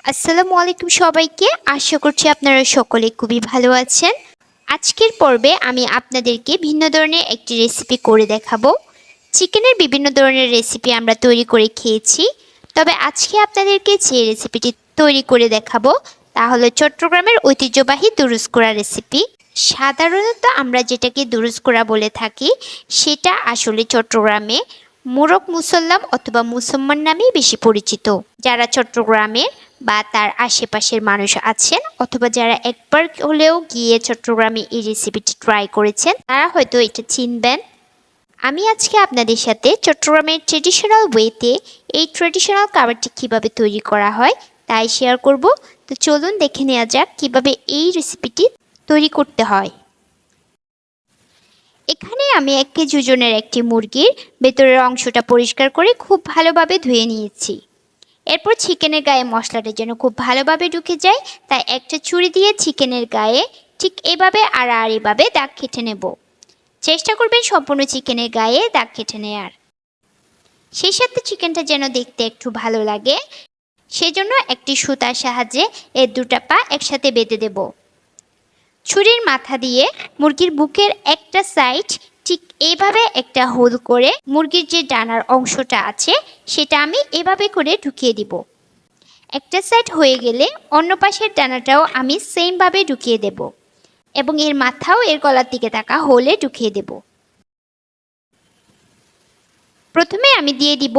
আসসালামু আলাইকুম সবাইকে। আশা করছি আপনারা সকলে খুবই ভালো আছেন। আজকের পর্বে আমি আপনাদেরকে ভিন্ন ধরনের একটি রেসিপি করে দেখাবো। চিকেনের বিভিন্ন ধরনের রেসিপি আমরা তৈরি করে খেয়েছি, তবে আজকে আপনাদেরকে যে রেসিপিটি তৈরি করে দেখাবো তা হলো চট্টগ্রামের ঐতিহ্যবাহী দুরুস্কুড়া রেসিপি। সাধারণত আমরা যেটাকে দুরুস্কুড়া বলে থাকি সেটা আসলে চট্টগ্রামে মোরগ মুসল্লাম অথবা মুসম্মান নামেই বেশি পরিচিত। যারা চট্টগ্রামের বা তার আশেপাশের মানুষ আছেন অথবা যারা একবার হলেও গিয়ে চট্টগ্রামে এই রেসিপিটি ট্রাই করেছেন তারা হয়তো এটা চিনবেন। আমি আজকে আপনাদের সাথে চট্টগ্রামের ট্রেডিশনাল ওয়েতে এই ট্রেডিশনাল খাবারটি কীভাবে তৈরি করা হয় তাই শেয়ার করব। তো চলুন দেখে নেওয়া যাক কীভাবে এই রেসিপিটি তৈরি করতে হয়। এখানে আমি 1 কেজি ওজনের একটি মুরগির ভেতরের অংশটা পরিষ্কার করে খুব ভালোভাবে ধুয়ে নিয়েছি। এরপর চিকেনের গায়ে মশলাটা যেন খুব ভালোভাবে ঢুকে যায় তাই একটা ছুরি দিয়ে চিকেনের গায়ে ঠিক এভাবে আড়াআড়িভাবে দাগ কেটে নেব। চেষ্টা করবেন সম্পূর্ণ চিকেনের গায়ে দাগ কেটে নেওয়ার। সেই সাথে চিকেনটা যেন দেখতে একটু ভালো লাগে সেজন্য একটি সুতার সাহায্যে এর দুটা পা একসাথে বেঁধে দেব। ছুরির মাথা দিয়ে মুরগির বুকের একটা সাইড ঠিক এইভাবে একটা হোল করে মুরগির যে ডানার অংশটা আছে সেটা আমি এভাবে করে ঢুকিয়ে দিব। একটা সাইড হয়ে গেলে অন্য পাশের ডানাটাও আমি সেমভাবে ঢুকিয়ে দেব এবং এর মাথাও এর গলার দিকে থাকা হোলে ঢুকিয়ে দেব। প্রথমে আমি দিয়ে দিব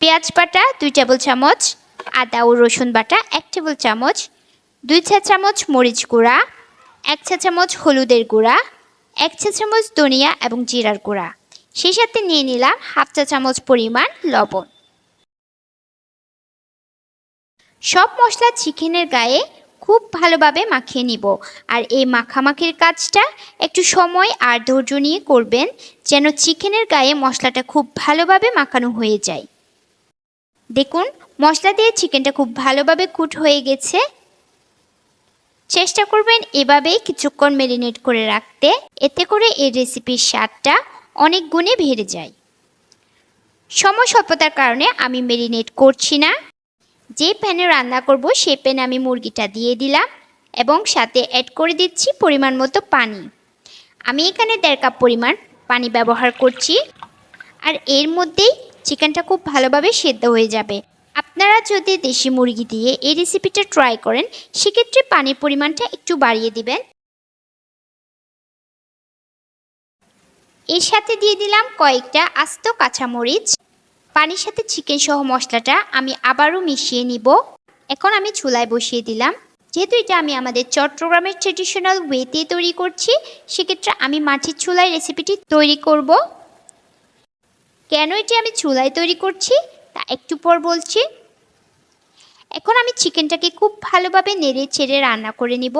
পেঁয়াজ বাটা 2 টেবিল চামচ, আদা ও রসুন বাটা 1 টেবিল চামচ, 2 চা চামচ মরিচ গুঁড়া, 1 চা চামচ হলুদের গুঁড়া, 1 চা চামচ ধনিয়া এবং জিরার গুঁড়া। সেই সাথে নিয়ে নিলাম হাফ চা চামচ পরিমাণ লবণ। সব মশলা চিকেনের গায়ে খুব ভালোভাবে মাখিয়ে নিব। আর এই মাখামাখির কাজটা একটু সময় আর ধৈর্য নিয়ে করবেন যেন চিকেনের গায়ে মশলাটা খুব ভালোভাবে মাখানো হয়ে যায়। দেখুন মশলা দিয়ে চিকেনটা খুব ভালোভাবে কুট হয়ে গেছে। চেষ্টা করবেন এভাবেই কিছুক্ষণ ম্যারিনেট করে রাখতে, এতে করে এই রেসিপির স্বাদটা অনেক গুণে বেড়ে যায়। সময় স্বল্পতার কারণে আমি ম্যারিনেট করছি না। যে প্যানে রান্না করব সেই প্যানে আমি মুরগিটা দিয়ে দিলাম এবং সাথে অ্যাড করে দিচ্ছি পরিমাণ মতো পানি। আমি এখানে 1.5 কাপ পরিমাণ পানি ব্যবহার করছি। আর এর মধ্যেই চিকেনটা খুব ভালোভাবে সেদ্ধ হয়ে যাবে। আপনারা যদি দেশি মুরগি দিয়ে এই রেসিপিটা ট্রাই করেন সেক্ষেত্রে পানির পরিমাণটা একটু বাড়িয়ে দিবেন। এর সাথে দিয়ে দিলাম কয়েকটা আস্ত কাঁচামরিচ। পানির সাথে চিকেন সহ মশলাটা আমি আবারও মিশিয়ে নিব। এখন আমি চুলায় বসিয়ে দিলাম। যেহেতু এটা আমি আমাদের চট্টগ্রামের ট্রেডিশনাল ওয়েতে তৈরি করছি সেক্ষেত্রে আমি মাটির চুলায় রেসিপিটি তৈরি করব। কেন এটি আমি চুলায় তৈরি করছি তা একটু পর বলছি। এখন আমি চিকেনটাকে খুব ভালোভাবে নেড়ে চেড়ে রান্না করে নিব।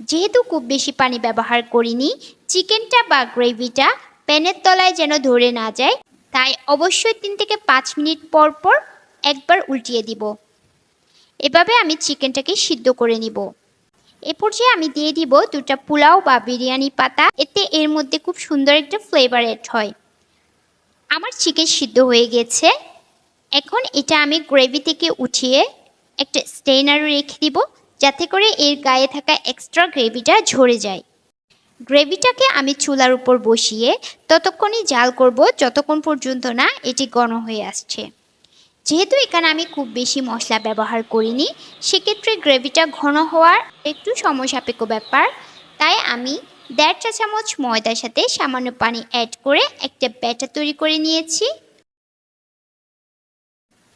যেহেতু খুব বেশি পানি ব্যবহার করিনি, চিকেনটা বা গ্রেভিটা প্যানের তলায় যেন ধরে না যায় তাই অবশ্যই 3 থেকে 5 মিনিট পর পর একবার উল্টিয়ে দিব। এভাবে আমি চিকেনটাকে সিদ্ধ করে নিব। এ পর্যায়ে আমি দিয়ে দিব 2টা পোলাও বা বিরিয়ানি পাতা, এতে এর মধ্যে খুব সুন্দর একটা ফ্লেভার অ্যাড হয়। আমার চিকেন সিদ্ধ হয়ে গেছে। এখন এটা আমি গ্রেভি থেকে উঠিয়ে একটা স্টেইনারে রেখে দিব যাতে করে এর গায়ে থাকা এক্সট্রা গ্রেভিটা ঝরে যায়। গ্রেভিটাকে আমি চুলার উপর বসিয়ে ততক্ষণই জাল করব যতক্ষণ পর্যন্ত না এটি ঘন হয়ে আসছে। যেহেতু এখানে আমি খুব বেশি মশলা ব্যবহার করিনি সেক্ষেত্রে গ্রেভিটা ঘন হওয়ার একটু সময় সাপেক্ষ ব্যাপার। তাই আমি 1.5 চা চামচ ময়দার সাথে সামান্য পানি অ্যাড করে একটা ব্যাটার তৈরি করে নিয়েছি।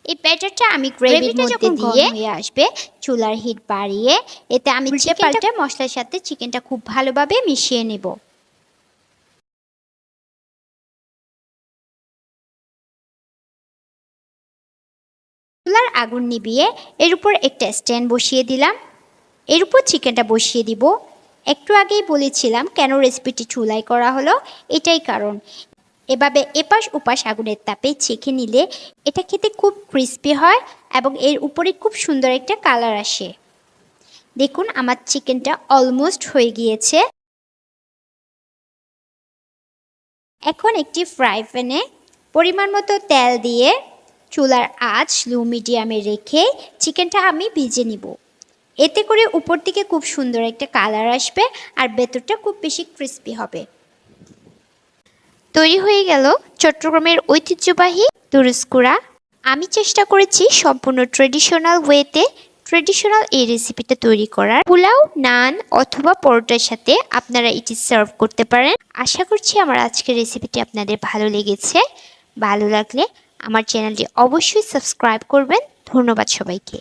এই ব্যাটারটা আমি গ্রেভির মধ্যে দিয়ে হয়ে আসবে চুলার হিট বাড়িয়ে এতে আমি চিকেনটা মশলার সাথে চিকেনটা খুব ভালোভাবে মিশিয়ে নেব। চুলার আগুন নিভিয়ে এর উপর একটা স্ট্যান্ড বসিয়ে দিলাম। এর উপর চিকেনটা বসিয়ে দিব। একটু আগেই বলেছিলাম কেন রেসিপিটি চুলায় করা হলো, এটাই কারণ। এভাবে এপাশ ওপাশ আগুনের তাপে ছেঁকে নিলে এটা খেতে খুব ক্রিস্পি হয় এবং এর উপরে খুব সুন্দর একটা কালার আসে। দেখুন আমার চিকেনটা অলমোস্ট হয়ে গিয়েছে। এখন একটি ফ্রাই প্যানে পরিমাণ মতো তেল দিয়ে চুলার আঁচ লো মিডিয়ামে রেখে চিকেনটা আমি ভেজে নিব। এতে করে উপর থেকে খুব সুন্দর একটা কালার আসবে আর ভেতরটা খুব বেশি ক্রিস্পি হবে। তৈরি হয়ে গেল চট্টগ্রামের ঐতিহ্যবাহী তুরস্কুরা। আমি চেষ্টা করেছি সম্পূর্ণ ট্রেডিশনাল ওয়েতে ট্রেডিশনাল এই রেসিপিটা তৈরি করার। পোলাও, নান অথবা পরোটার সাথে আপনারা এটি সার্ভ করতে পারেন। আশা করছি আমার আজকের রেসিপিটি আপনাদের ভালো লেগেছে। ভালো লাগলে আমার চ্যানেলটি অবশ্যই সাবস্ক্রাইব করবেন। ধন্যবাদ সবাইকে।